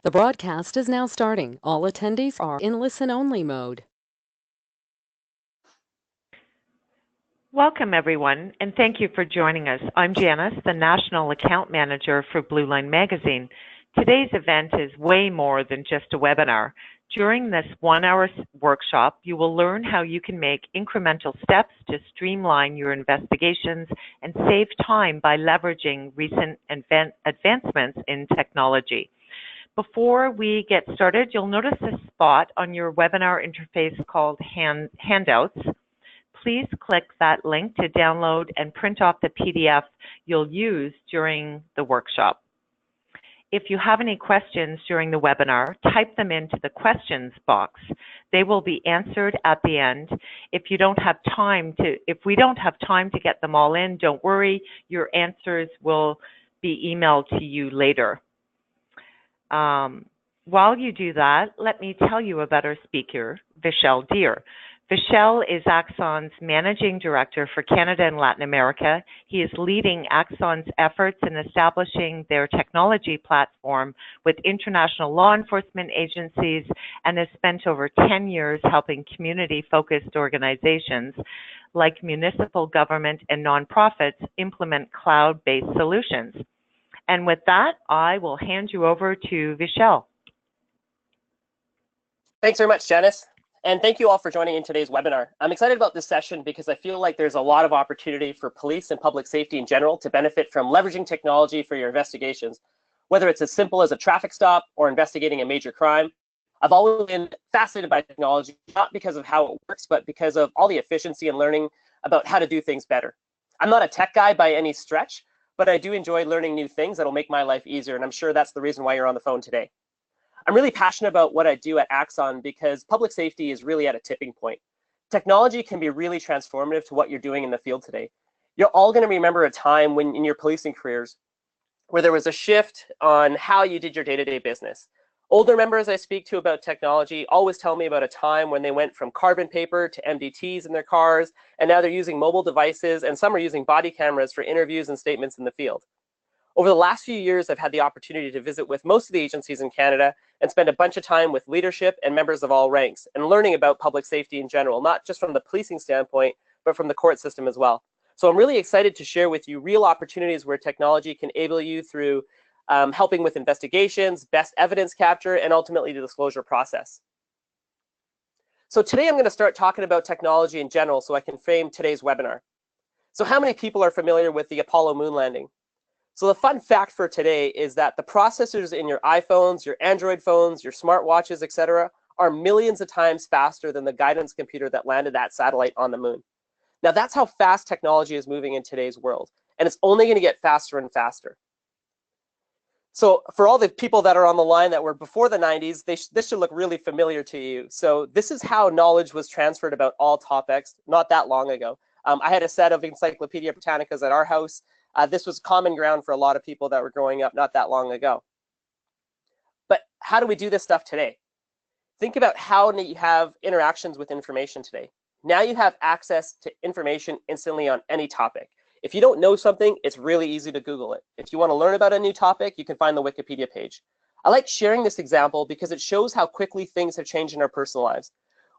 The broadcast is now starting. All attendees are in listen-only mode. Welcome, everyone, and thank you for joining us. I'm Janice, the National Account Manager for Blue Line Magazine. Today's event is way more than just a webinar. During this one-hour workshop, you will learn how you can make incremental steps to streamline your investigations and save time by leveraging recent advancements in technology. Before we get started, you'll notice a spot on your webinar interface called Handouts. Please click that link to download and print off the PDF you'll use during the workshop. If you have any questions during the webinar, type them into the questions box. They will be answered at the end. If we don't have time to get them all in, don't worry, your answers will be emailed to you later. While you do that, let me tell you about our speaker, Vishal Dhir. Vishal is Axon's Managing Director for Canada and Latin America. He is leading Axon's efforts in establishing their technology platform with international law enforcement agencies and has spent over 10 years helping community-focused organizations like municipal government and nonprofits implement cloud-based solutions. And with that, I will hand you over to Vishal. Thanks very much, Janice. And thank you all for joining in today's webinar. I'm excited about this session because I feel like there's a lot of opportunity for police and public safety in general to benefit from leveraging technology for your investigations, whether it's as simple as a traffic stop or investigating a major crime. I've always been fascinated by technology, not because of how it works, but because of all the efficiency and learning about how to do things better. I'm not a tech guy by any stretch, but I do enjoy learning new things that'll make my life easier, and I'm sure that's the reason why you're on the phone today. I'm really passionate about what I do at Axon because public safety is really at a tipping point. Technology can be really transformative to what you're doing in the field today. You're all going to remember a time when in your policing careers where there was a shift on how you did your day-to-day business. Older members I speak to about technology always tell me about a time when they went from carbon paper to MDTs in their cars, and now they're using mobile devices, and some are using body cameras for interviews and statements in the field. Over the last few years, I've had the opportunity to visit with most of the agencies in Canada and spend a bunch of time with leadership and members of all ranks and learning about public safety in general, not just from the policing standpoint, but from the court system as well. So I'm really excited to share with you real opportunities where technology can enable you through helping with investigations, best evidence capture, and ultimately the disclosure process. So today I'm going to start talking about technology in general so I can frame today's webinar. So how many people are familiar with the Apollo moon landing? So the fun fact for today is that the processors in your iPhones, your Android phones, your smartwatches, etc., are millions of times faster than the guidance computer that landed that satellite on the moon. Now that's how fast technology is moving in today's world, and it's only going to get faster and faster. So for all the people that are on the line that were before the 90s, this should look really familiar to you. So this is how knowledge was transferred about all topics not that long ago. I had a set of Encyclopedia Britannicas at our house. This was common ground for a lot of people that were growing up not that long ago. But how do we do this stuff today? Think about how you have interactions with information today. Now you have access to information instantly on any topic. If you don't know something, it's really easy to Google it. If you want to learn about a new topic, you can find the Wikipedia page. I like sharing this example because it shows how quickly things have changed in our personal lives.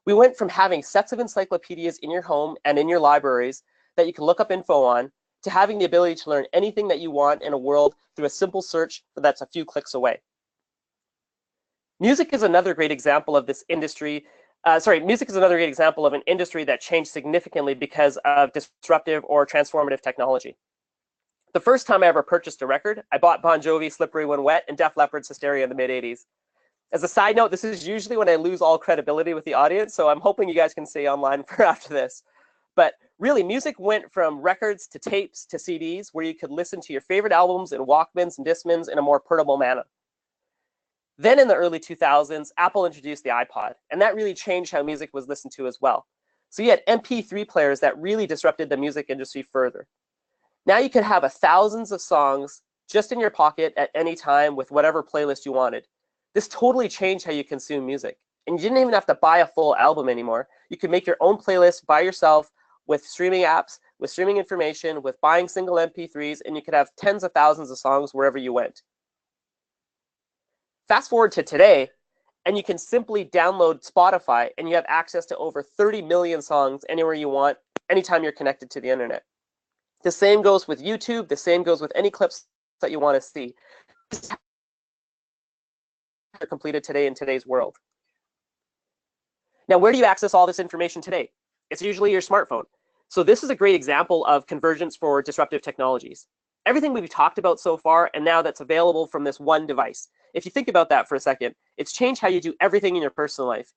We went from having sets of encyclopedias in your home and in your libraries that you can look up info on to having the ability to learn anything that you want in a world through a simple search that's a few clicks away. Music is another great example of this industry. Music is another great example of an industry that changed significantly because of disruptive or transformative technology. The first time I ever purchased a record, I bought Bon Jovi, Slippery When Wet, and Def Leppard's Hysteria in the mid-'80s. As a side note, this is usually when I lose all credibility with the audience, so I'm hoping you guys can stay online for after this. But really, music went from records to tapes to CDs, where you could listen to your favorite albums in Walkmans and Discmans in a more portable manner. Then in the early 2000s, Apple introduced the iPod, and that really changed how music was listened to as well. So you had MP3 players that really disrupted the music industry further. Now you could have thousands of songs just in your pocket at any time with whatever playlist you wanted. This totally changed how you consume music. And you didn't even have to buy a full album anymore. You could make your own playlist by yourself with streaming apps, with streaming information, with buying single MP3s, and you could have tens of thousands of songs wherever you went. Fast forward to today, and you can simply download Spotify, and you have access to over 30 million songs anywhere you want, anytime you're connected to the internet. The same goes with YouTube. The same goes with any clips that you want to see. They're completed today in today's world. Now, where do you access all this information today? It's usually your smartphone. So this is a great example of convergence for disruptive technologies. Everything we've talked about so far, and now that's available from this one device. If you think about that for a second, it's changed how you do everything in your personal life.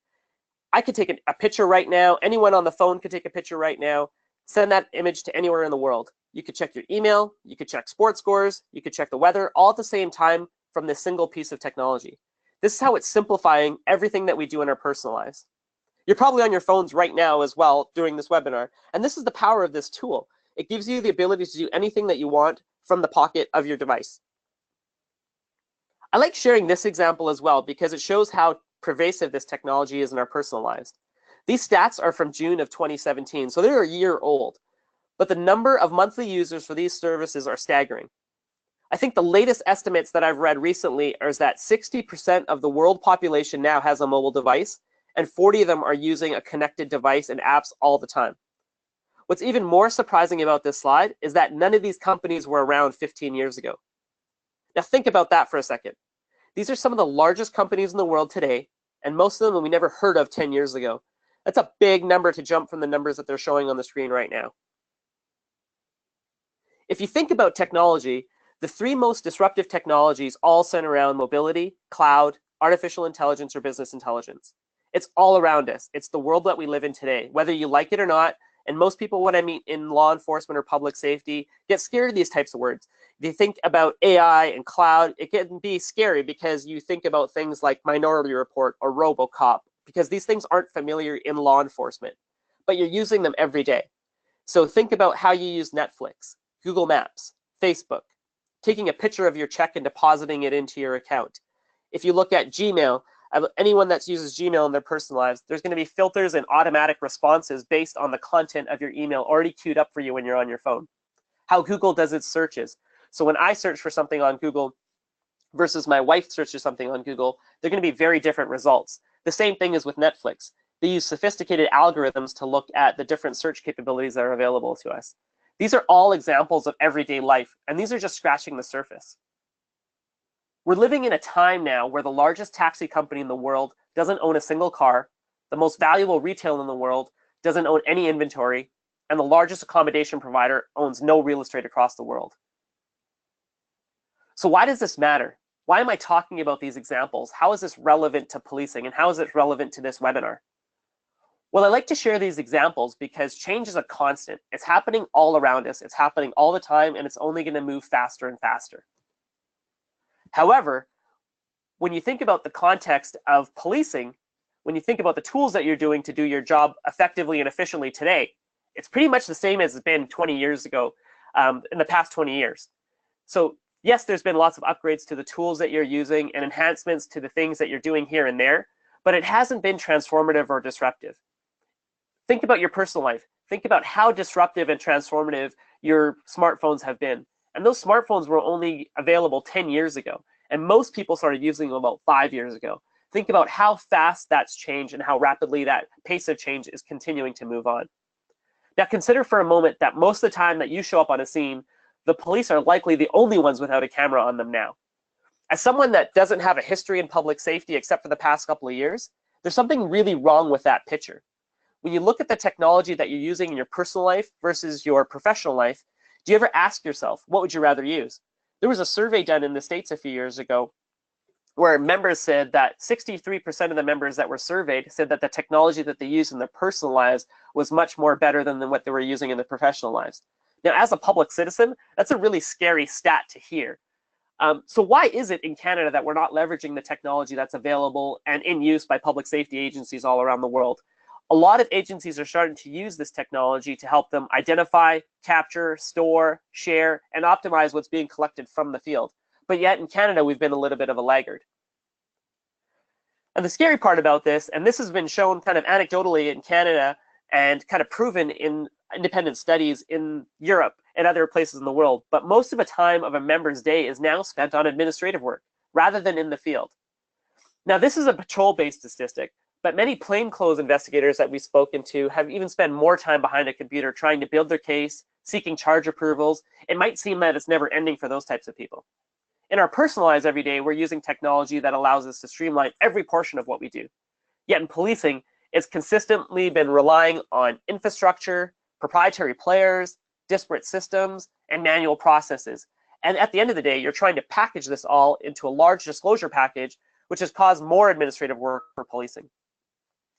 I could take a picture right now. Anyone on the phone could take a picture right now, send that image to anywhere in the world. You could check your email, you could check sports scores, you could check the weather, all at the same time from this single piece of technology. This is how it's simplifying everything that we do in our personal lives. You're probably on your phones right now as well during this webinar, and this is the power of this tool. It gives you the ability to do anything that you want from the pocket of your device. I like sharing this example as well because it shows how pervasive this technology is in our personal lives. These stats are from June of 2017, so they're a year old, but the number of monthly users for these services are staggering. I think the latest estimates that I've read recently is that 60% of the world population now has a mobile device, and 40 of them are using a connected device and apps all the time. What's even more surprising about this slide is that none of these companies were around 15 years ago. Now think about that for a second. These are some of the largest companies in the world today, and most of them we never heard of 10 years ago. That's a big number to jump from the numbers that they're showing on the screen right now. If you think about technology, the three most disruptive technologies all center around mobility, cloud, artificial intelligence, or business intelligence. It's all around us. It's the world that we live in today, whether you like it or not. And most people, when I meet in law enforcement or public safety, get scared of these types of words. They think about AI and cloud. It can be scary because you think about things like Minority Report or RoboCop, because these things aren't familiar in law enforcement, but you're using them every day. So think about how you use Netflix, Google Maps, Facebook, taking a picture of your check and depositing it into your account. If you look at Gmail, anyone that uses Gmail in their personal lives, there's going to be filters and automatic responses based on the content of your email already queued up for you when you're on your phone. How Google does its searches. So when I search for something on Google versus my wife searches something on Google, they're going to be very different results. The same thing is with Netflix. They use sophisticated algorithms to look at the different search capabilities that are available to us. These are all examples of everyday life, and these are just scratching the surface. We're living in a time now where the largest taxi company in the world doesn't own a single car, the most valuable retailer in the world doesn't own any inventory, and the largest accommodation provider owns no real estate across the world. So why does this matter? Why am I talking about these examples? How is this relevant to policing, and how is it relevant to this webinar? Well, I like to share these examples because change is a constant. It's happening all around us. It's happening all the time, and it's only going to move faster and faster. However, when you think about the context of policing, when you think about the tools that you're doing to do your job effectively and efficiently today, it's pretty much the same as it's been 20 years ago, in the past 20 years. So yes, there's been lots of upgrades to the tools that you're using and enhancements to the things that you're doing here and there, but it hasn't been transformative or disruptive. Think about your personal life. Think about how disruptive and transformative your smartphones have been. And those smartphones were only available 10 years ago. And most people started using them about 5 years ago. Think about how fast that's changed and how rapidly that pace of change is continuing to move on. Now consider for a moment that most of the time that you show up on a scene, the police are likely the only ones without a camera on them now. As someone that doesn't have a history in public safety except for the past couple of years, there's something really wrong with that picture. When you look at the technology that you're using in your personal life versus your professional life, do you ever ask yourself, what would you rather use? There was a survey done in the States a few years ago where members said that 63% of the members that were surveyed said that the technology that they used in their personal lives was much more better than what they were using in their professional lives. Now, as a public citizen, that's a really scary stat to hear. So why is it in Canada that we're not leveraging the technology that's available and in use by public safety agencies all around the world? A lot of agencies are starting to use this technology to help them identify, capture, store, share, and optimize what's being collected from the field. But yet in Canada, we've been a little bit of a laggard. And the scary part about this, and this has been shown kind of anecdotally in Canada and kind of proven in independent studies in Europe and other places in the world, but most of the time of a member's day is now spent on administrative work rather than in the field. Now, this is a patrol-based statistic, but many plainclothes investigators that we've spoken to have even spent more time behind a computer trying to build their case, seeking charge approvals. It might seem that it's never ending for those types of people. In our personal lives every day, we're using technology that allows us to streamline every portion of what we do. Yet in policing, it's consistently been relying on infrastructure, proprietary players, disparate systems, and manual processes. And at the end of the day, you're trying to package this all into a large disclosure package, which has caused more administrative work for policing.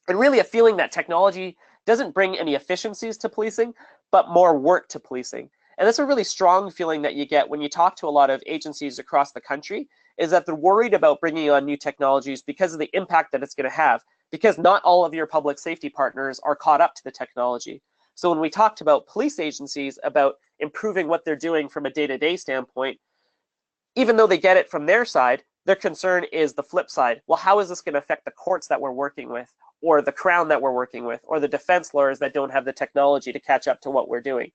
And really a feeling that technology doesn't bring any efficiencies to policing, but more work to policing. And that's a really strong feeling that you get when you talk to a lot of agencies across the country, is that they're worried about bringing on new technologies because of the impact that it's going to have, because not all of your public safety partners are caught up to the technology. So when we talked about police agencies about improving what they're doing from a day-to-day standpoint, even though they get it from their side, their concern is the flip side. Well, how is this going to affect the courts that we're working with, or the Crown that we're working with, or the defense lawyers that don't have the technology to catch up to what we're doing?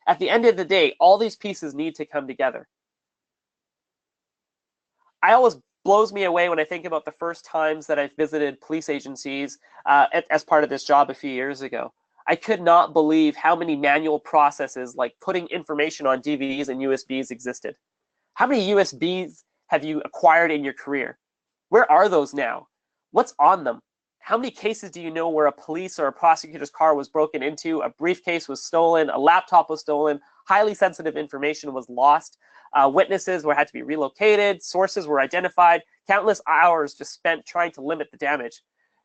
At the end of the day, all these pieces need to come together. I always blows me away when I think about the first times that I've visited police agencies as part of this job a few years ago. I could not believe how many manual processes like putting information on DVDs and USBs existed. How many USBs have you acquired in your career? Where are those now? What's on them? How many cases do you know where a police or a prosecutor's car was broken into, a briefcase was stolen, a laptop was stolen, highly sensitive information was lost, witnesses had to be relocated, sources were identified, countless hours just spent trying to limit the damage?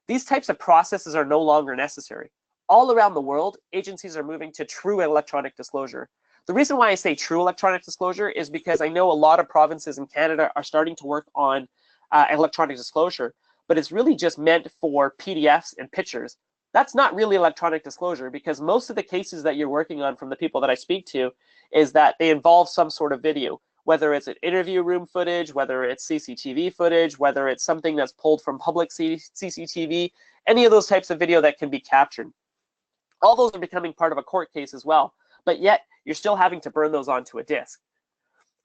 These types of processes are no longer necessary. All around the world, agencies are moving to true electronic disclosure. The reason why I say true electronic disclosure is because I know a lot of provinces in Canada are starting to work on electronic disclosure, but it's really just meant for PDFs and pictures. That's not really electronic disclosure, because most of the cases that you're working on from the people that I speak to is that they involve some sort of video, whether it's an interview room footage, whether it's CCTV footage, whether it's something that's pulled from public CCTV, any of those types of video that can be captured. All those are becoming part of a court case as well, but yet you're still having to burn those onto a disk.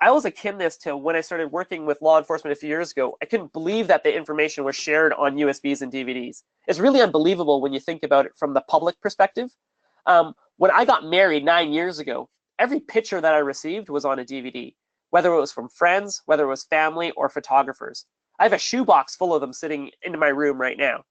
I always akin this to when I started working with law enforcement a few years ago. I couldn't believe that the information was shared on USBs and DVDs. It's really unbelievable when you think about it from the public perspective. When I got married 9 years ago, every picture that I received was on a DVD, whether it was from friends, whether it was family or photographers. I have a shoebox full of them sitting in my room right now.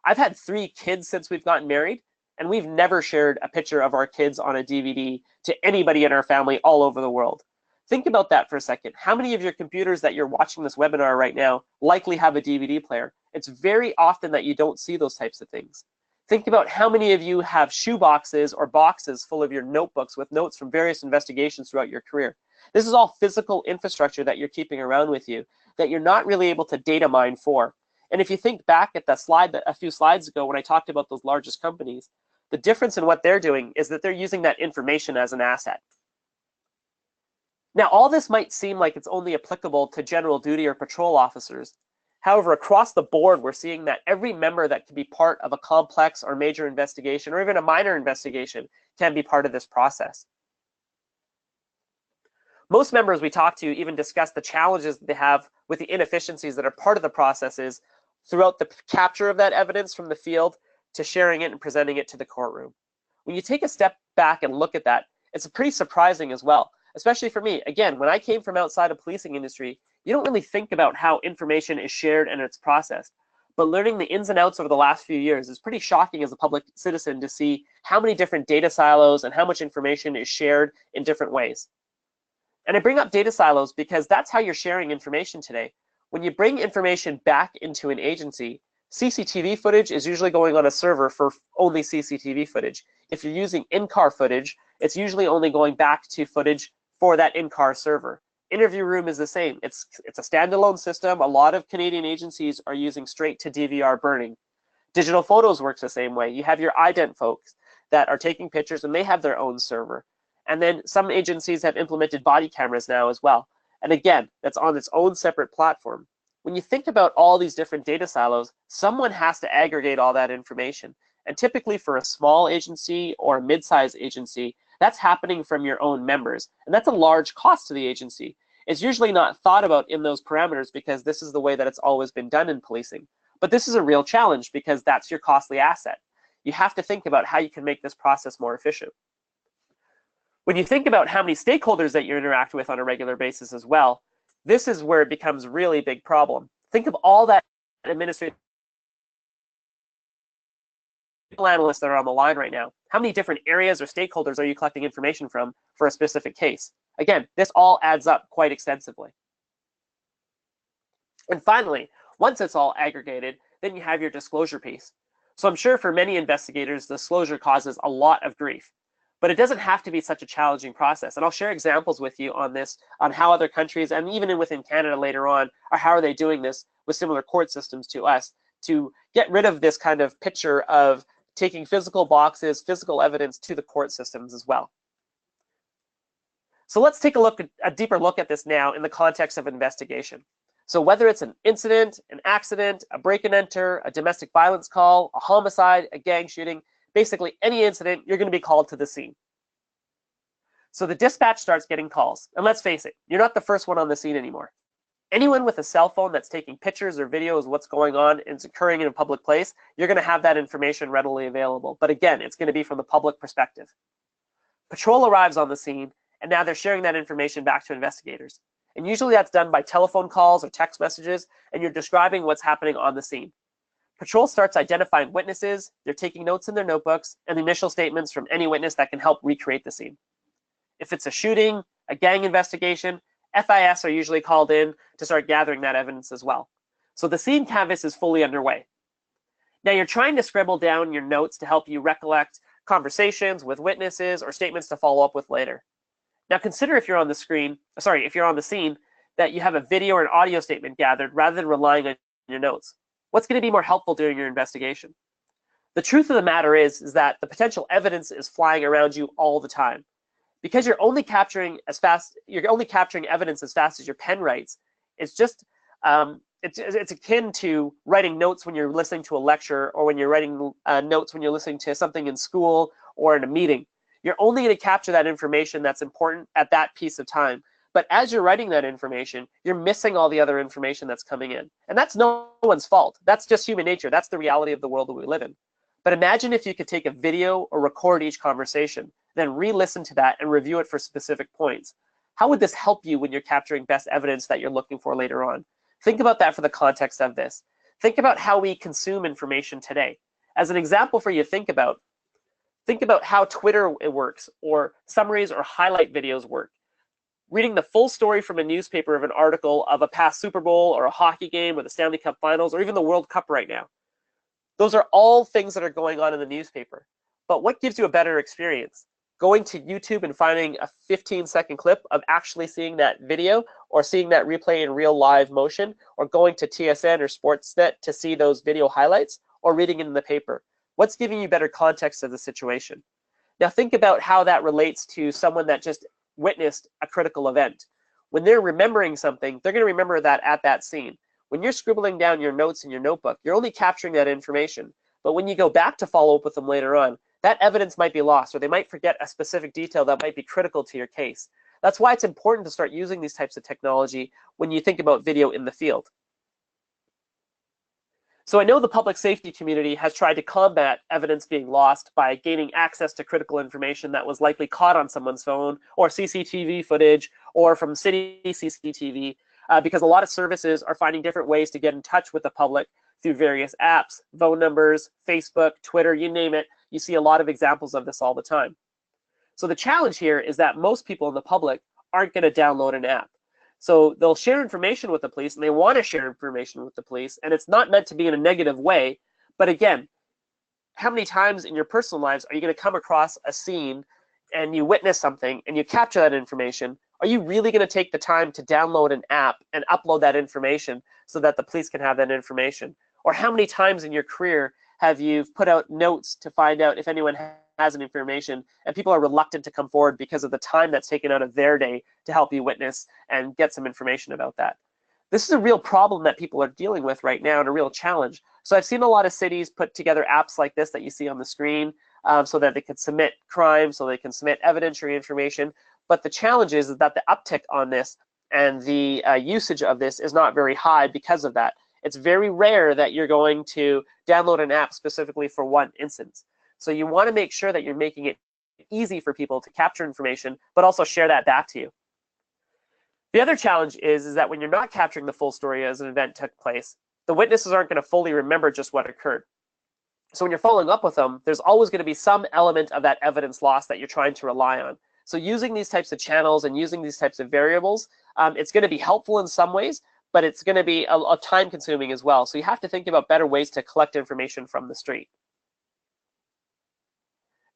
I've had 3 kids since we've gotten married, and we've never shared a picture of our kids on a DVD to anybody in our family all over the world. Think about that for a second. How many of your computers that you're watching this webinar right now likely have a DVD player? It's very often that you don't see those types of things. Think about how many of you have shoeboxes or boxes full of your notebooks with notes from various investigations throughout your career. This is all physical infrastructure that you're keeping around with you that you're not really able to data mine for. And if you think back at the slide that a few slides ago when I talked about those largest companies, the difference in what they're doing is that they're using that information as an asset. Now, all this might seem like it's only applicable to general duty or patrol officers. However, across the board, we're seeing that every member that can be part of a complex or major investigation, or even a minor investigation, can be part of this process. Most members we talk to even discuss the challenges that they have with the inefficiencies that are part of the processes throughout the capture of that evidence from the field to sharing it and presenting it to the courtroom. When you take a step back and look at that, it's pretty surprising as well. Especially for me, again, when I came from outside of policing industry, you don't really think about how information is shared and it's processed. But learning the ins and outs over the last few years is pretty shocking as a public citizen to see how many different data silos and how much information is shared in different ways. And I bring up data silos because that's how you're sharing information today. When you bring information back into an agency, CCTV footage is usually going on a server for only CCTV footage. If you're using in-car footage, it's usually only going back to footage for that in-car server. Interview room is the same. It's a standalone system. A lot of Canadian agencies are using straight to DVR burning. Digital photos works the same way. You have your ident folks that are taking pictures and they have their own server. And then some agencies have implemented body cameras now as well. And again, that's on its own separate platform. When you think about all these different data silos, someone has to aggregate all that information. And typically for a small agency or a mid-sized agency, that's happening from your own members. And that's a large cost to the agency. It's usually not thought about in those parameters because this is the way that it's always been done in policing. But this is a real challenge because that's your costly asset. You have to think about how you can make this process more efficient. When you think about how many stakeholders that you interact with on a regular basis as well, this is where it becomes a really big problem. Think of all that administrative analysts that are on the line right now. How many different areas or stakeholders are you collecting information from for a specific case? Again, this all adds up quite extensively. And finally, once it's all aggregated, then you have your disclosure piece. So I'm sure for many investigators, disclosure causes a lot of grief. But it doesn't have to be such a challenging process. And I'll share examples with you on this, on how other countries, and even within Canada later on, or how are they doing this with similar court systems to us, to get rid of this kind of picture of taking physical boxes, physical evidence to the court systems as well. So let's take a deeper look at this now in the context of investigation. So whether it's an incident, an accident, a break and enter, a domestic violence call, a homicide, a gang shooting, basically any incident, you're going to be called to the scene. So the dispatch starts getting calls. And let's face it, you're not the first one on the scene anymore. Anyone with a cell phone that's taking pictures or videos of what's going on and it's occurring in a public place, you're going to have that information readily available. But again, it's going to be from the public perspective. Patrol arrives on the scene, and now they're sharing that information back to investigators. And usually that's done by telephone calls or text messages, and you're describing what's happening on the scene. Patrol starts identifying witnesses, they're taking notes in their notebooks, and initial statements from any witness that can help recreate the scene. If it's a shooting, a gang investigation, FIS are usually called in to start gathering that evidence as well. So the scene canvas is fully underway. Now you're trying to scribble down your notes to help you recollect conversations with witnesses or statements to follow up with later. Now consider if you're on the scene, that you have a video or an audio statement gathered rather than relying on your notes. What's going to be more helpful during your investigation? The truth of the matter is that the potential evidence is flying around you all the time. Because you're only capturing evidence as fast as your pen writes. It's just it's akin to writing notes when you're listening to a lecture, or when you're writing notes when you're listening to something in school or in a meeting. You're only going to capture that information that's important at that piece of time. But as you're writing that information, you're missing all the other information that's coming in. And that's no one's fault. That's just human nature. That's the reality of the world that we live in. But imagine if you could take a video or record each conversation, then re-listen to that and review it for specific points. How would this help you when you're capturing best evidence that you're looking for later on? Think about that for the context of this. Think about how we consume information today. As an example for you to think about how Twitter works, or summaries or highlight videos work. Reading the full story from a newspaper of an article of a past Super Bowl or a hockey game or the Stanley Cup Finals or even the World Cup right now. Those are all things that are going on in the newspaper. But what gives you a better experience? Going to YouTube and finding a 15-second clip of actually seeing that video, or seeing that replay in real live motion, or going to TSN or Sportsnet to see those video highlights, or reading it in the paper? What's giving you better context of the situation? Now think about how that relates to someone that just witnessed a critical event. When they're remembering something, they're going to remember that at that scene. When you're scribbling down your notes in your notebook, you're only capturing that information. But when you go back to follow up with them later on, that evidence might be lost, or they might forget a specific detail that might be critical to your case. That's why it's important to start using these types of technology when you think about video in the field. So I know the public safety community has tried to combat evidence being lost by gaining access to critical information that was likely caught on someone's phone, or CCTV footage, or from city CCTV, because a lot of services are finding different ways to get in touch with the public through various apps, phone numbers, Facebook, Twitter, you name it. You see a lot of examples of this all the time. So the challenge here is that most people in the public aren't going to download an app. So they'll share information with the police, and they want to share information with the police, and it's not meant to be in a negative way. But again, how many times in your personal lives are you going to come across a scene and you witness something and you capture that information? Are you really going to take the time to download an app and upload that information so that the police can have that information? Or how many times in your career have you put out notes to find out if anyone has an information, and people are reluctant to come forward because of the time that's taken out of their day to help you witness and get some information about that? This is a real problem that people are dealing with right now, and a real challenge. So I've seen a lot of cities put together apps like this that you see on the screen, so that they can submit crime, so they can submit evidentiary information. But the challenge is that the uptick on this and the usage of this is not very high because of that. It's very rare that you're going to download an app specifically for one instance. So you want to make sure that you're making it easy for people to capture information, but also share that back to you. The other challenge is that when you're not capturing the full story as an event took place, the witnesses aren't going to fully remember just what occurred. So when you're following up with them, there's always going to be some element of that evidence loss that you're trying to rely on. So using these types of channels and using these types of variables, it's going to be helpful in some ways, but it's going to be a time consuming as well. So you have to think about better ways to collect information from the street.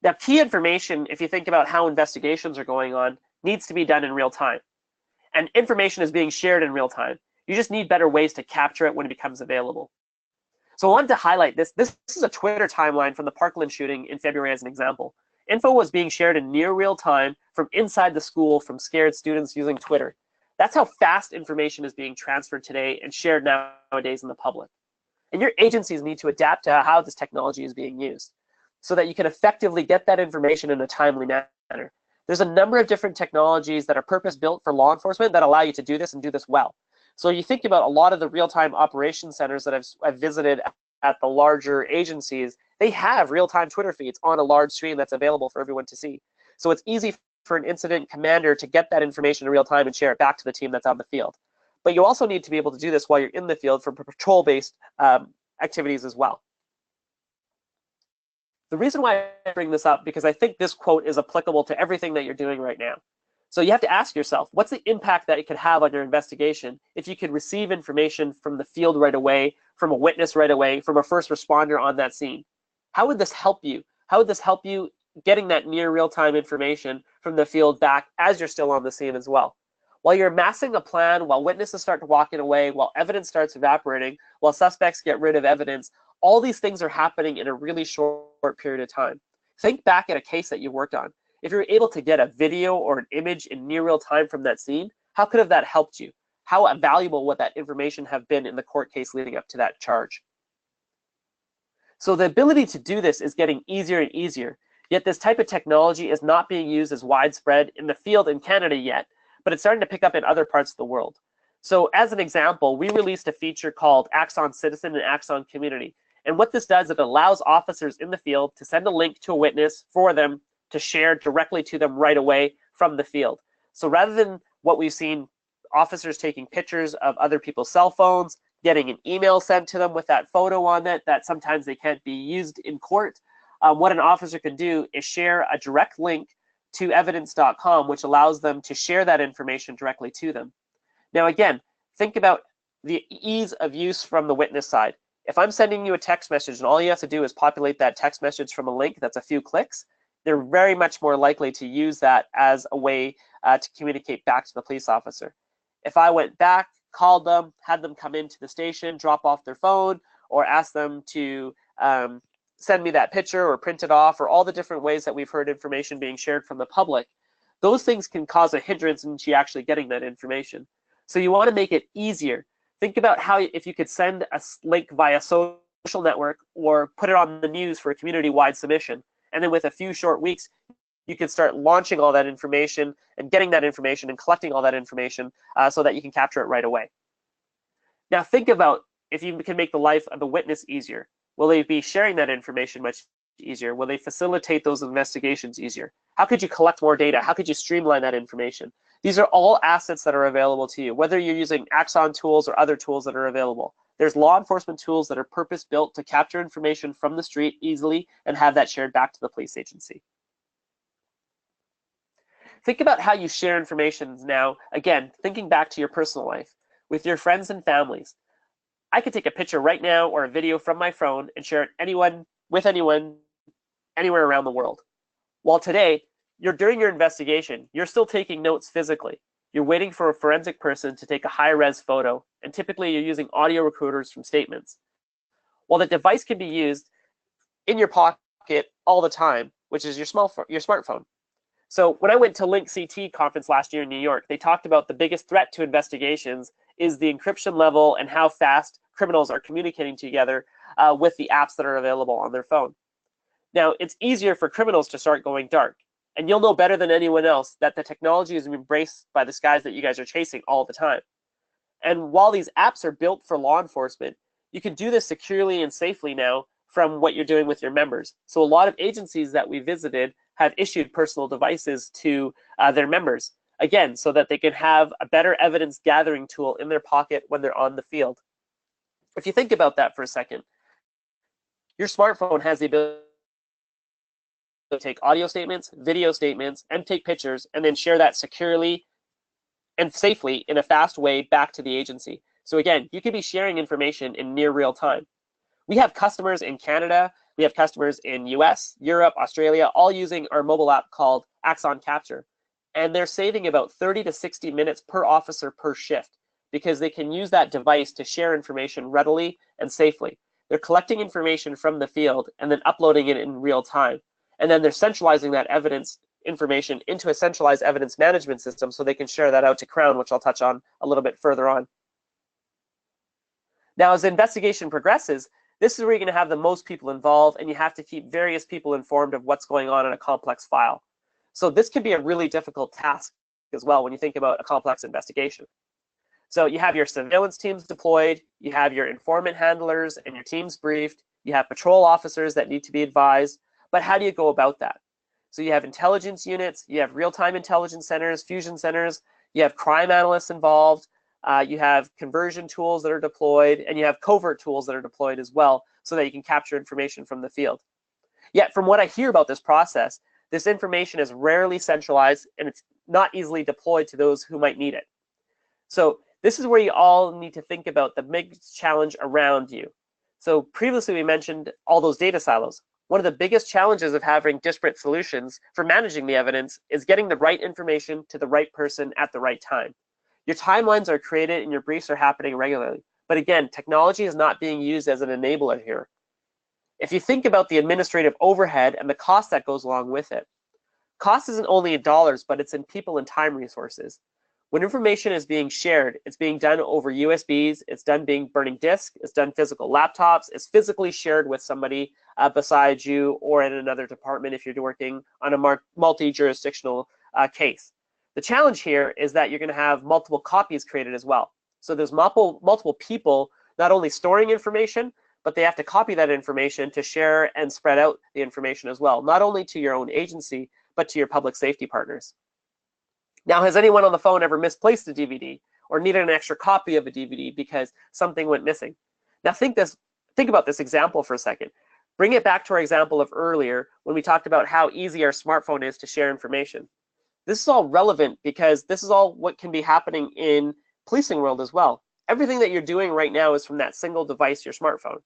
Now, key information, if you think about how investigations are going on, needs to be done in real time. And information is being shared in real time. You just need better ways to capture it when it becomes available. So I wanted to highlight this. This is a Twitter timeline from the Parkland shooting in February as an example. Info was being shared in near real time from inside the school from scared students using Twitter. That's how fast information is being transferred today and shared nowadays in the public. And your agencies need to adapt to how this technology is being used so that you can effectively get that information in a timely manner. There's a number of different technologies that are purpose-built for law enforcement that allow you to do this and do this well. So you think about a lot of the real-time operation centers that I've visited at the larger agencies, they have real-time Twitter feeds on a large stream that's available for everyone to see. So it's easy for an incident commander to get that information in real time and share it back to the team that's on the field. But you also need to be able to do this while you're in the field for patrol-based activities as well. The reason why I bring this up, because I think this quote is applicable to everything that you're doing right now. So you have to ask yourself, what's the impact that it could have on your investigation if you could receive information from the field right away, from a witness right away, from a first responder on that scene? How would this help you? How would this help you getting that near real-time information from the field back as you're still on the scene as well? While you're amassing a plan, while witnesses start walking away, while evidence starts evaporating, while suspects get rid of evidence, all these things are happening in a really short period of time. Think back at a case that you worked on. If you're able to get a video or an image in near real time from that scene, how could have that helped you? How valuable would that information have been in the court case leading up to that charge? So the ability to do this is getting easier and easier, yet this type of technology is not being used as widespread in the field in Canada yet, but it's starting to pick up in other parts of the world. So as an example, we released a feature called Axon Citizen and Axon Community. And what this does is it allows officers in the field to send a link to a witness for them to share directly to them right away from the field. So rather than what we've seen, officers taking pictures of other people's cell phones, getting an email sent to them with that photo on it that sometimes they can't be used in court, what an officer can do is share a direct link to evidence.com, which allows them to share that information directly to them. Now again, think about the ease of use from the witness side. If I'm sending you a text message and all you have to do is populate that text message from a link that's a few clicks, they're very much more likely to use that as a way to communicate back to the police officer. If I went back, called them, had them come into the station, drop off their phone, or ask them to send me that picture or print it off, or all the different ways that we've heard information being shared from the public, those things can cause a hindrance into actually getting that information. So you want to make it easier. Think about how if you could send a link via social network or put it on the news for a community-wide submission. And then with a few short weeks, you can start launching all that information and getting that information and collecting all that information so that you can capture it right away. Now think about if you can make the life of the witness easier. Will they be sharing that information much easier? Will they facilitate those investigations easier? How could you collect more data? How could you streamline that information? These are all assets that are available to you, whether you're using Axon tools or other tools that are available. There's law enforcement tools that are purpose-built to capture information from the street easily and have that shared back to the police agency. Think about how you share information now, again, thinking back to your personal life, with your friends and families. I could take a picture right now or a video from my phone and share it with anyone, anywhere around the world. While today, during your investigation, you're still taking notes physically. You're waiting for a forensic person to take a high-res photo, and typically you're using audio recorders from statements. While the device can be used in your pocket all the time, which is your smartphone. So when I went to Link CT conference last year in New York, they talked about the biggest threat to investigations is the encryption level and how fast criminals are communicating together with the apps that are available on their phone. Now, it's easier for criminals to start going dark. And you'll know better than anyone else that the technology is embraced by the skies that you guys are chasing all the time. And while these apps are built for law enforcement, you can do this securely and safely now from what you're doing with your members. So a lot of agencies that we visited have issued personal devices to their members, again, so that they can have a better evidence gathering tool in their pocket when they're on the field. If you think about that for a second, your smartphone has the ability to take audio statements, video statements, and take pictures, and then share that securely and safely in a fast way back to the agency. So again, you could be sharing information in near real time. We have customers in Canada, we have customers in US, Europe, Australia, all using our mobile app called Axon Capture. And they're saving about 30 to 60 minutes per officer per shift because they can use that device to share information readily and safely. They're collecting information from the field and then uploading it in real time. And then they're centralizing that evidence information into a centralized evidence management system so they can share that out to Crown, which I'll touch on a little bit further on. Now, as the investigation progresses, this is where you're going to have the most people involved, and you have to keep various people informed of what's going on in a complex file. So this can be a really difficult task as well when you think about a complex investigation. So you have your surveillance teams deployed, you have your informant handlers and your teams briefed, you have patrol officers that need to be advised, but how do you go about that? So you have intelligence units, you have real-time intelligence centers, fusion centers, you have crime analysts involved, you have conversion tools that are deployed, and you have covert tools that are deployed as well so that you can capture information from the field. Yet from what I hear about this process, this information is rarely centralized and it's not easily deployed to those who might need it. So this is where you all need to think about the big challenge around you. So previously we mentioned all those data silos. One of the biggest challenges of having disparate solutions for managing the evidence is getting the right information to the right person at the right time. Your timelines are created and your briefs are happening regularly. But again, technology is not being used as an enabler here. If you think about the administrative overhead and the cost that goes along with it, cost isn't only in dollars, but it's in people and time resources. When information is being shared, it's being done over USBs, it's done being burning disk, it's done physical laptops, it's physically shared with somebody beside you or in another department if you're working on a multi-jurisdictional case. The challenge here is that you're going to have multiple copies created as well. So there's multiple people not only storing information, but they have to copy that information to share and spread out the information as well, not only to your own agency, but to your public safety partners. Now, has anyone on the phone ever misplaced a DVD or needed an extra copy of a DVD because something went missing? Now think about this example for a second. Bring it back to our example of earlier when we talked about how easy our smartphone is to share information. This is all relevant because this is all what can be happening in policing world as well. Everything that you're doing right now is from that single device, your smartphone.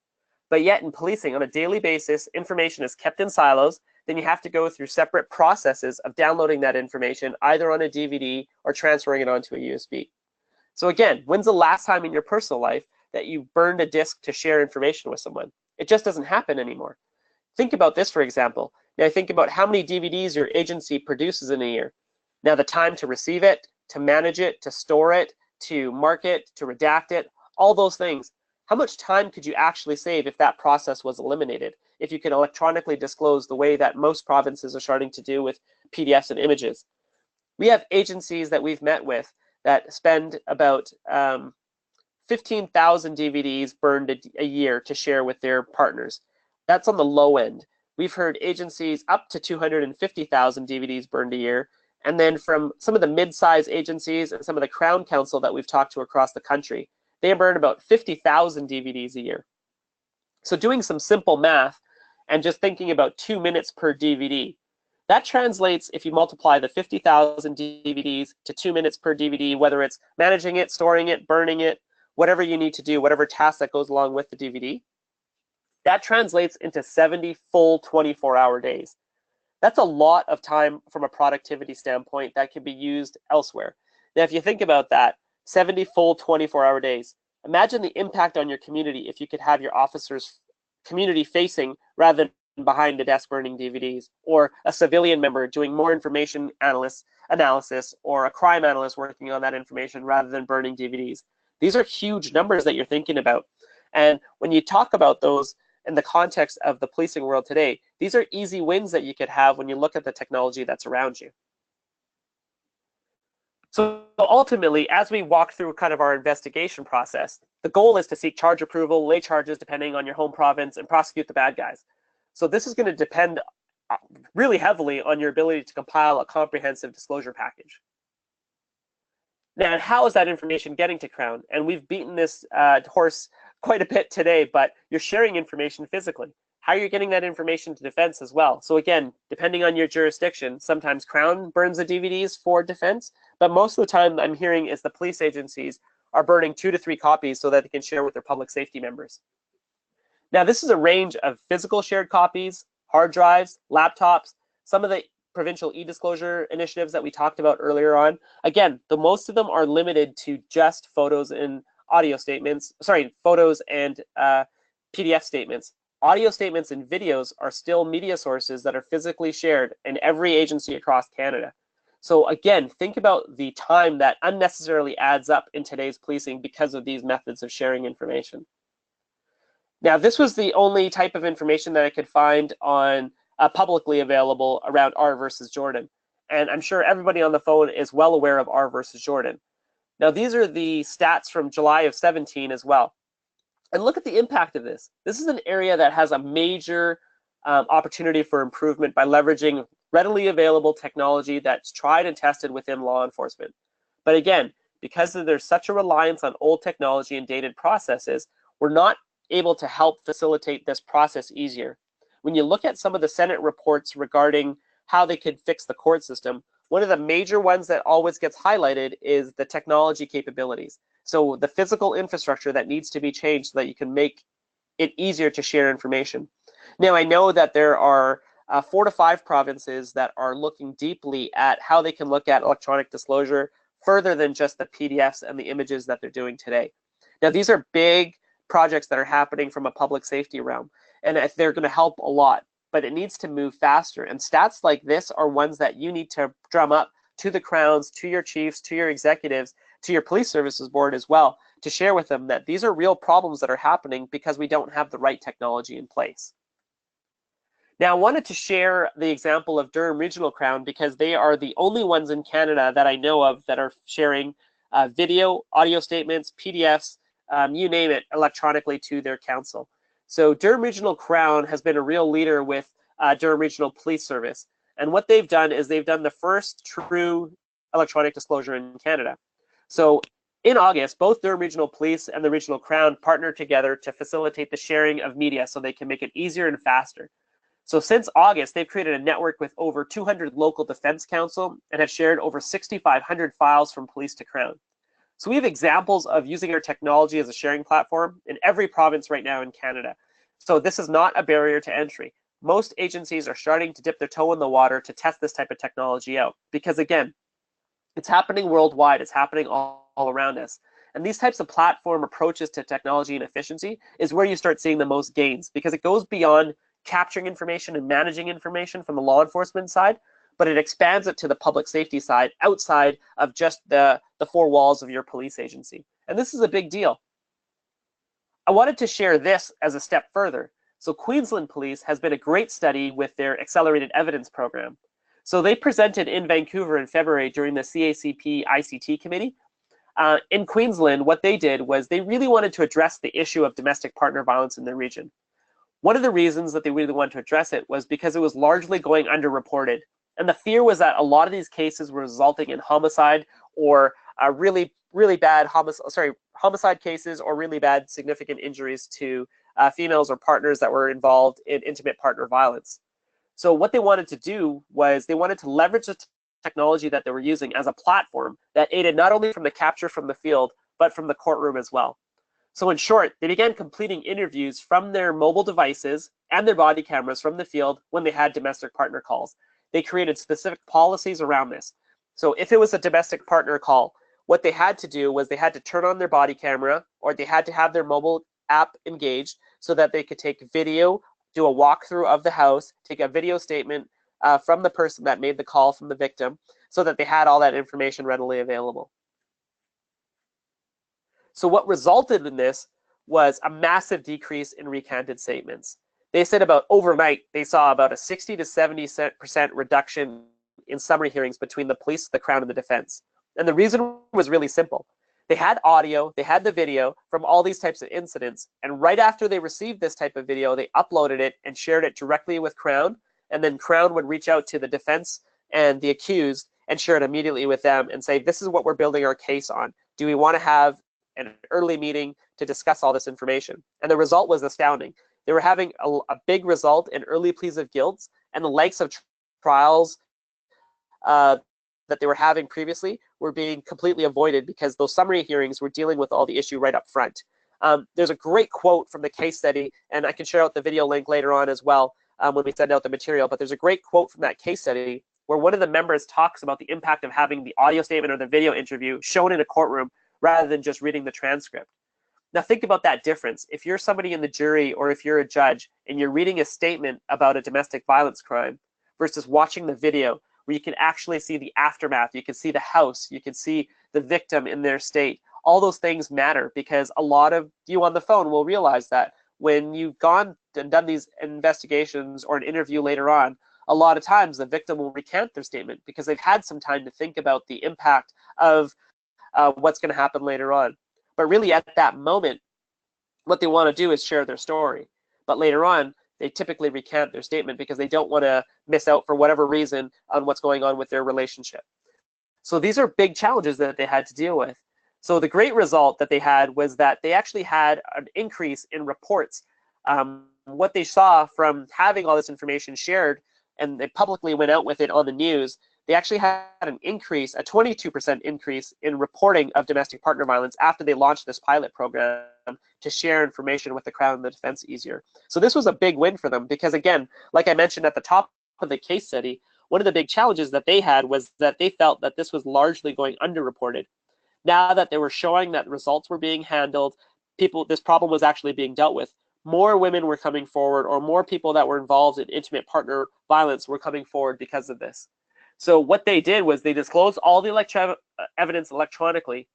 But yet in policing, on a daily basis, information is kept in silos. Then you have to go through separate processes of downloading that information either on a DVD or transferring it onto a USB. So again, when's the last time in your personal life that you burned a disk to share information with someone? It just doesn't happen anymore. Think about this, for example. Now think about how many DVDs your agency produces in a year. Now the time to receive it, to manage it, to store it, to mark it, to redact it, all those things. How much time could you actually save if that process was eliminated? If you could electronically disclose the way that most provinces are starting to do with PDFs and images. We have agencies that we've met with that spend about 15,000 DVDs burned a year to share with their partners. That's on the low end. We've heard agencies up to 250,000 DVDs burned a year. And then from some of the mid-size agencies and some of the Crown Council that we've talked to across the country, they burn about 50,000 DVDs a year. So doing some simple math and just thinking about 2 minutes per DVD, that translates, if you multiply the 50,000 DVDs to 2 minutes per DVD, whether it's managing it, storing it, burning it, whatever you need to do, whatever task that goes along with the DVD, that translates into 70 full 24-hour days. That's a lot of time from a productivity standpoint that can be used elsewhere. Now, if you think about that, 70 full 24-hour days, imagine the impact on your community if you could have your officers community facing rather than behind a desk burning DVDs, or a civilian member doing more information analysis, or a crime analyst working on that information rather than burning DVDs. These are huge numbers that you're thinking about. And when you talk about those in the context of the policing world today, these are easy wins that you could have when you look at the technology that's around you. So ultimately, as we walk through kind of our investigation process, the goal is to seek charge approval, lay charges depending on your home province, and prosecute the bad guys. So this is going to depend really heavily on your ability to compile a comprehensive disclosure package. Now, how is that information getting to Crown? And we've beaten this horse quite a bit today, but you're sharing information physically. How are you getting that information to defense as well? So again, depending on your jurisdiction, sometimes Crown burns the DVDs for defense, but most of the time I'm hearing is the police agencies are burning 2 to 3 copies so that they can share with their public safety members. Now, this is a range of physical shared copies, hard drives, laptops, some of the provincial e-disclosure initiatives that we talked about earlier on. Again, most of them are limited to just photos and audio statements, photos and PDF statements. Audio statements and videos are still media sources that are physically shared in every agency across Canada. So again, think about the time that unnecessarily adds up in today's policing because of these methods of sharing information. Now, this was the only type of information that I could find on publicly available around R versus Jordan. And I'm sure everybody on the phone is well aware of R versus Jordan. Now, these are the stats from July of 17 as well. And look at the impact of this. This is an area that has a major opportunity for improvement by leveraging readily available technology that's tried and tested within law enforcement. But again, because there's such a reliance on old technology and dated processes, we're not able to help facilitate this process easier. When you look at some of the Senate reports regarding how they could fix the court system, one of the major ones that always gets highlighted is the technology capabilities. So the physical infrastructure that needs to be changed so that you can make it easier to share information. Now, I know that there are 4 to 5 provinces that are looking deeply at how they can look at electronic disclosure further than just the PDFs and the images that they're doing today. Now, these are big projects that are happening from a public safety realm, and they're going to help a lot, but it needs to move faster. And stats like this are ones that you need to drum up to the crowns, to your chiefs, to your executives, to your police services board as well, to share with them that these are real problems that are happening because we don't have the right technology in place. Now, I wanted to share the example of Durham Regional Crown because they are the only ones in Canada that I know of that are sharing video, audio statements, PDFs, you name it, electronically to their council. So Durham Regional Crown has been a real leader with Durham Regional Police Service. And what they've done is they've done the first true electronic disclosure in Canada. So in August, both Durham Regional Police and the Regional Crown partnered together to facilitate the sharing of media so they can make it easier and faster. So since August, they've created a network with over 200 local defense counsel and have shared over 6,500 files from police to Crown. So we have examples of using our technology as a sharing platform in every province right now in Canada. So this is not a barrier to entry. Most agencies are starting to dip their toe in the water to test this type of technology out because, again, it's happening worldwide. It's happening all around us. And these types of platform approaches to technology and efficiency is where you start seeing the most gains because it goes beyond capturing information and managing information from the law enforcement side, but it expands it to the public safety side outside of just the 4 walls of your police agency. And this is a big deal. I wanted to share this as a step further. So Queensland Police has been a great study with their accelerated evidence program. So they presented in Vancouver in February during the CACP ICT committee. In Queensland, what they did was they really wanted to address the issue of domestic partner violence in the region. One of the reasons that they really wanted to address it was because it was largely going underreported. And the fear was that a lot of these cases were resulting in homicide or really bad homicide cases or really bad significant injuries to females or partners that were involved in intimate partner violence. So what they wanted to do was they wanted to leverage the technology that they were using as a platform that aided not only from the capture from the field, but from the courtroom as well. So in short, they began completing interviews from their mobile devices and their body cameras from the field when they had domestic partner calls. They created specific policies around this. So if it was a domestic partner call, what they had to do was they had to turn on their body camera or they had to have their mobile app engaged so that they could take video, do a walkthrough of the house, take a video statement from the person that made the call from the victim so that they had all that information readily available. So what resulted in this was a massive decrease in recanted statements. They said about overnight, they saw about a 60 to 70% reduction in summary hearings between the police, the Crown, and the defense. And the reason was really simple. They had audio, they had the video from all these types of incidents, and right after they received this type of video, they uploaded it and shared it directly with Crown, and then Crown would reach out to the defense and the accused and share it immediately with them and say, this is what we're building our case on. Do we want to have an early meeting to discuss all this information? And the result was astounding. They were having a big result in early pleas of guilt, and the likes of trials that they were having previously were being completely avoided because those summary hearings were dealing with all the issue right up front. There's a great quote from the case study, and I can share out the video link later on as well when we send out the material, but there's a great quote from that case study where one of the members talks about the impact of having the audio statement or the video interview shown in a courtroom rather than just reading the transcript. Now think about that difference. If you're somebody in the jury or if you're a judge and you're reading a statement about a domestic violence crime versus watching the video where you can actually see the aftermath, you can see the house, you can see the victim in their state, all those things matter because a lot of you on the phone will realize that when you've gone and done these investigations or an interview later on, a lot of times the victim will recant their statement because they've had some time to think about the impact of what's going to happen later on. But really at that moment, what they want to do is share their story. But later on, they typically recant their statement because they don't want to miss out for whatever reason on what's going on with their relationship. So these are big challenges that they had to deal with. So the great result that they had was that they actually had an increase in reports. What they saw from having all this information shared, and they publicly went out with it on the news, they actually had an increase, a 22% increase in reporting of domestic partner violence after they launched this pilot program to share information with the Crown and the defense easier. So this was a big win for them because, again, like I mentioned at the top of the case study, one of the big challenges that they had was that they felt that this was largely going underreported. Now that they were showing that results were being handled, this problem was actually being dealt with. More women were coming forward, or more people that were involved in intimate partner violence were coming forward because of this. So what they did was they disclosed all the evidence electronically,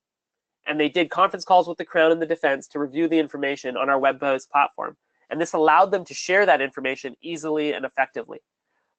and they did conference calls with the Crown and the defense to review the information on our web-based platform. And this allowed them to share that information easily and effectively.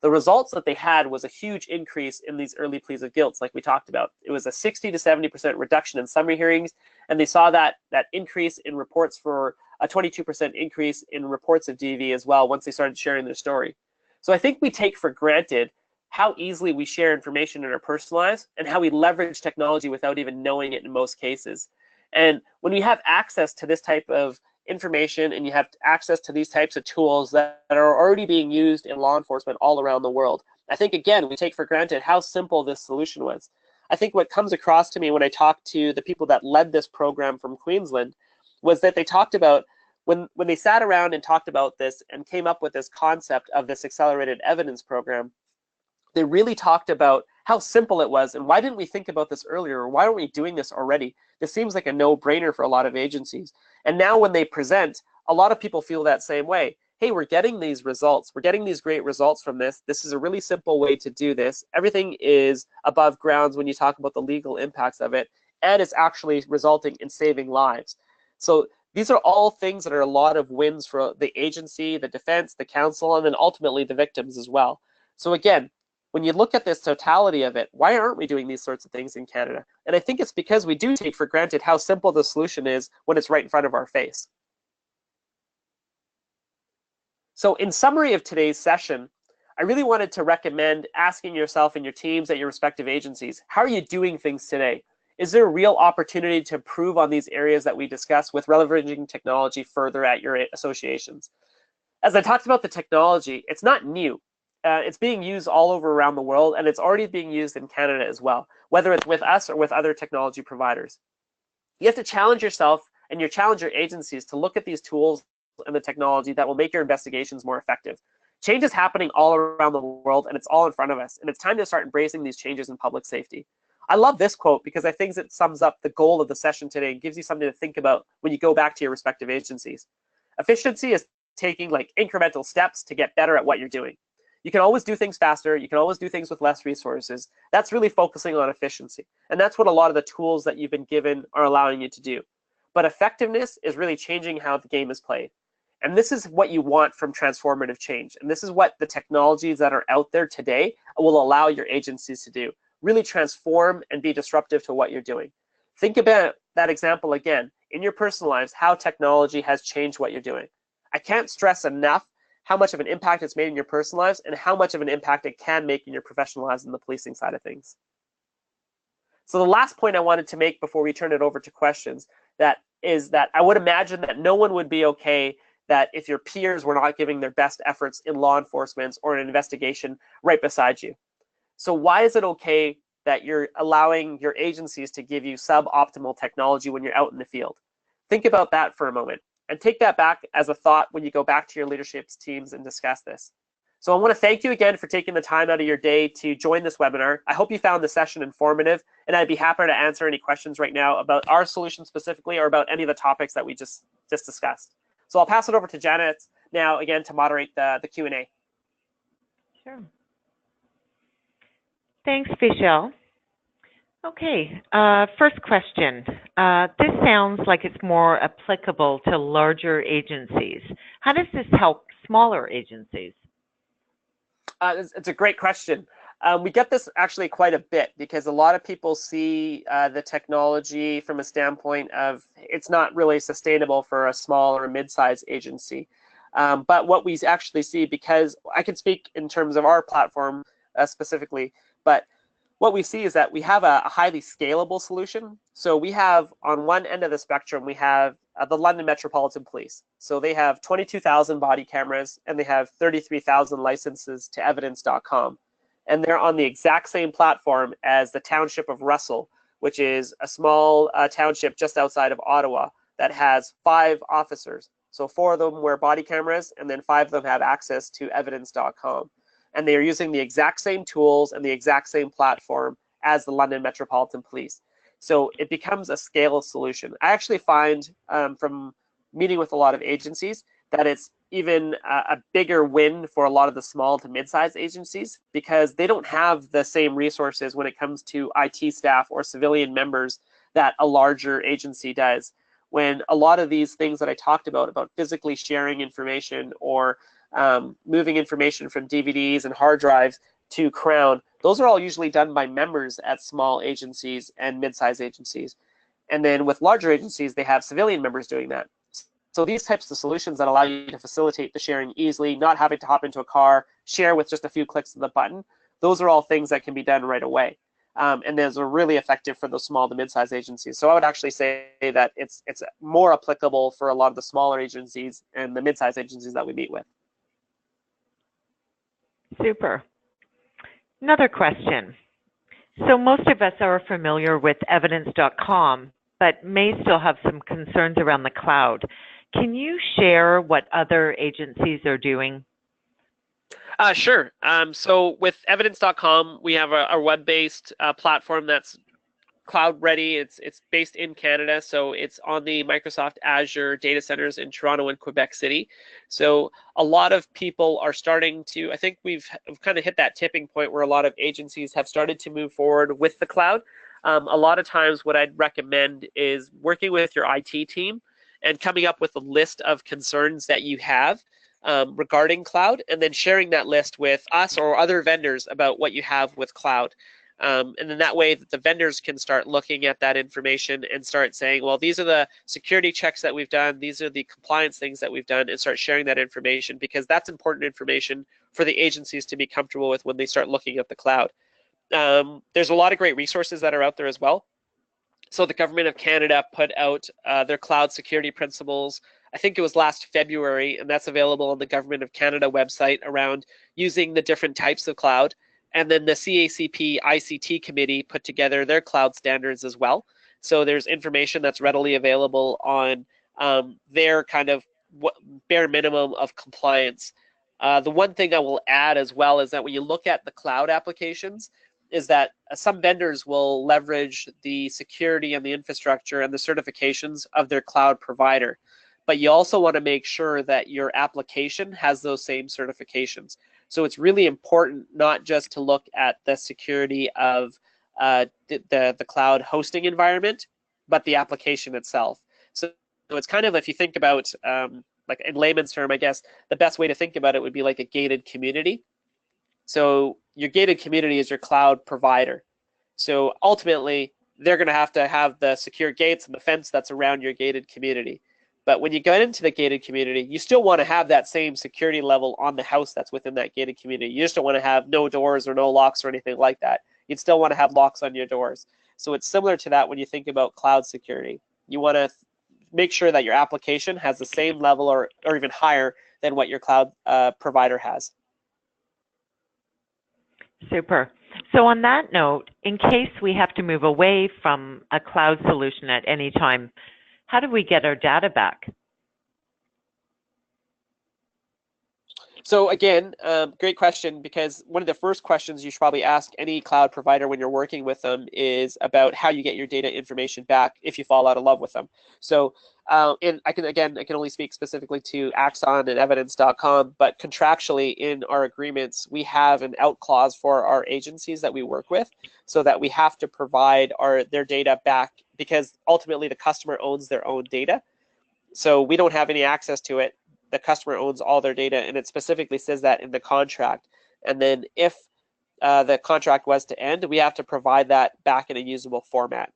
The results that they had was a huge increase in these early pleas of guilt, like we talked about. It was a 60 to 70% reduction in summary hearings, and they saw that increase in reports for a 22% increase in reports of DV as well once they started sharing their story. So I think we take for granted how easily we share information in our personal lives and how we leverage technology without even knowing it in most cases. And when we have access to this type of information and you have access to these types of tools that are already being used in law enforcement all around the world, I think, again, we take for granted how simple this solution was. I think what comes across to me when I talk to the people that led this program from Queensland was that they talked about when they sat around and talked about this and came up with this concept of this accelerated evidence program, they really talked about how simple it was and why didn't we think about this earlier, or why aren't we doing this already? This seems like a no-brainer for a lot of agencies. And now when they present, a lot of people feel that same way. Hey, we're getting these results. We're getting these great results from this. This is a really simple way to do this. Everything is above grounds when you talk about the legal impacts of it, and it's actually resulting in saving lives. So these are all things that are a lot of wins for the agency, the defense, the council, and then ultimately the victims as well. So again, when you look at this totality of it, why aren't we doing these sorts of things in Canada? And I think it's because we do take for granted how simple the solution is when it's right in front of our face. So in summary of today's session, I really wanted to recommend asking yourself and your teams at your respective agencies, how are you doing things today? Is there a real opportunity to improve on these areas that we discussed with leveraging technology further at your associations? As I talked about the technology, it's not new. It's being used all over around the world, and it's already being used in Canada as well, whether it's with us or with other technology providers. You have to challenge yourself and challenge your agencies to look at these tools and the technology that will make your investigations more effective. Change is happening all around the world, and it's all in front of us, and it's time to start embracing these changes in public safety. I love this quote because I think it sums up the goal of the session today and gives you something to think about when you go back to your respective agencies. Efficiency is taking incremental steps to get better at what you're doing. You can always do things faster. You can always do things with less resources. That's really focusing on efficiency. And that's what a lot of the tools that you've been given are allowing you to do. But effectiveness is really changing how the game is played. And this is what you want from transformative change. And this is what the technologies that are out there today will allow your agencies to do. Really transform and be disruptive to what you're doing. Think about that example again. In your personal lives, how technology has changed what you're doing. I can't stress enough how much of an impact it's made in your personal lives and how much of an impact it can make in your professional lives in the policing side of things. So the last point I wanted to make before we turn it over to questions is that I would imagine that no one would be okay that if your peers were not giving their best efforts in law enforcement or an investigation right beside you. So why is it okay that you're allowing your agencies to give you suboptimal technology when you're out in the field? Think about that for a moment and take that back as a thought when you go back to your leadership teams and discuss this. So I want to thank you again for taking the time out of your day to join this webinar. I hope you found the session informative, and I'd be happy to answer any questions right now about our solution specifically or about any of the topics that we just discussed. So I'll pass it over to Janet now again to moderate the Q&A. Sure. Thanks, Vishal. Okay, first question. This sounds like it's more applicable to larger agencies. How does this help smaller agencies? It's a great question. We get this actually quite a bit because a lot of people see the technology from a standpoint of it's not really sustainable for a small or a mid-sized agency. But what we actually see, because I can speak in terms of our platform specifically, but what we see is that we have a highly scalable solution. So we have on one end of the spectrum, we have the London Metropolitan Police. So they have 22,000 body cameras and they have 33,000 licenses to evidence.com. And they're on the exact same platform as the township of Russell, which is a small township just outside of Ottawa that has 5 officers. So 4 of them wear body cameras and then 5 of them have access to evidence.com. And they are using the exact same tools and the exact same platform as the London Metropolitan Police. So it becomes a scale solution. I actually find from meeting with a lot of agencies that it's even a bigger win for a lot of the small to mid-sized agencies because they don't have the same resources when it comes to IT staff or civilian members that a larger agency does. When a lot of these things that I talked about physically sharing information or moving information from DVDs and hard drives to Crown, those are all usually done by members at small agencies and mid-sized agencies. And then with larger agencies, they have civilian members doing that. So these types of solutions that allow you to facilitate the sharing easily, not having to hop into a car, share with just a few clicks of the button, those are all things that can be done right away. And those are really effective for those small to mid-sized agencies. So I would actually say that it's more applicable for a lot of the smaller agencies and the mid-sized agencies that we meet with. Super. Another question. So most of us are familiar with evidence.com, but may still have some concerns around the cloud. Can you share what other agencies are doing? Sure. So with evidence.com, we have a web-based platform that's cloud ready. It's based in Canada, so it's on the Microsoft Azure data centers in Toronto and Quebec City. So a lot of people are starting to, I think we've kind of hit that tipping point where a lot of agencies have started to move forward with the cloud. A lot of times what I'd recommend is working with your IT team and coming up with a list of concerns that you have regarding cloud, and then sharing that list with us or other vendors about what you have with cloud. And then that way the vendors can start looking at that information and start saying, well, these are the security checks that we've done, these are the compliance things that we've done, and start sharing that information because that's important information for the agencies to be comfortable with when they start looking at the cloud. There's a lot of great resources that are out there as well. So the Government of Canada put out their cloud security principles, I think it was last February, and that's available on the Government of Canada website around using the different types of cloud. And then the CACP ICT committee put together their cloud standards as well. So there's information that's readily available on their kind of bare minimum of compliance. The one thing I will add as well is that when you look at the cloud applications, is that some vendors will leverage the security and the infrastructure and the certifications of their cloud provider. But you also want to make sure that your application has those same certifications. So it's really important not just to look at the security of the cloud hosting environment, but the application itself. So it's kind of, if you think about like in layman's term, I guess the best way to think about it would be like a gated community. So your gated community is your cloud provider. So ultimately, they're going to have the secure gates and the fence that's around your gated community. But when you get into the gated community, you still want to have that same security level on the house that's within that gated community. You just don't want to have no doors or no locks or anything like that. You'd still want to have locks on your doors. So it's similar to that when you think about cloud security. You want to make sure that your application has the same level or even higher than what your cloud provider has. Super. So on that note, in case we have to move away from a cloud solution at any time, how do we get our data back? So again, great question, because one of the first questions you should probably ask any cloud provider when you're working with them is about how you get your data information back if you fall out of love with them. So and I can only speak specifically to Axon and evidence.com, but contractually in our agreements, we have an out clause for our agencies that we work with, so that we have to provide their data back, because ultimately the customer owns their own data. So we don't have any access to it. The customer owns all their data, and it specifically says that in the contract. And then if the contract was to end, we have to provide that back in a usable format.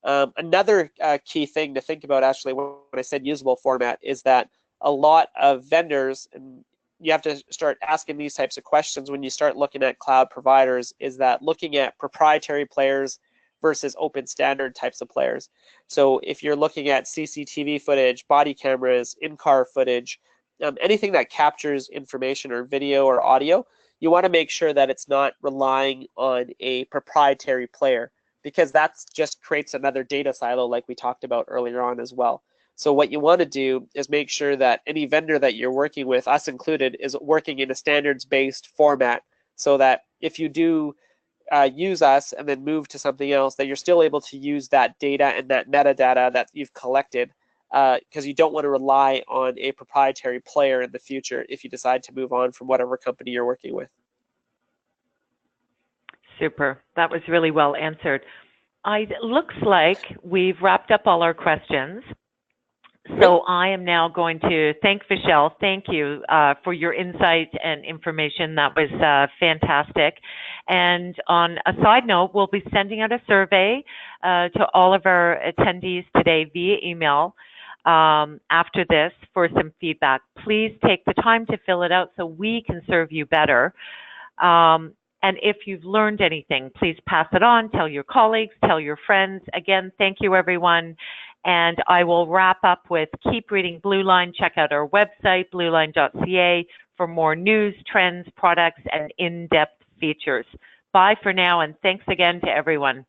Another key thing to think about, actually, when I said usable format, is that a lot of vendors, and you have to start asking these types of questions when you start looking at cloud providers, is that looking at proprietary players versus open standard types of players. So if you're looking at CCTV footage, body cameras, in-car footage, anything that captures information or video or audio, you want to make sure that it's not relying on a proprietary player, because that just creates another data silo like we talked about earlier on as well. So what you want to do is make sure that any vendor that you're working with, us included, is working in a standards-based format, so that if you do use us and then move to something else, that you're still able to use that data and that metadata that you've collected, because you don't want to rely on a proprietary player in the future if you decide to move on from whatever company you're working with. Super. That was really well answered. It looks like we've wrapped up all our questions. So I am now going to thank Vishal. Thank you for your insight and information. That was fantastic. And on a side note, we'll be sending out a survey to all of our attendees today via email after this for some feedback. Please take the time to fill it out so we can serve you better. And if you've learned anything, please pass it on, tell your colleagues, tell your friends. Again, thank you, everyone. And I will wrap up with keep reading Blue Line. Check out our website, blueline.ca, for more news, trends, products, and in-depth features. Bye for now, and thanks again to everyone.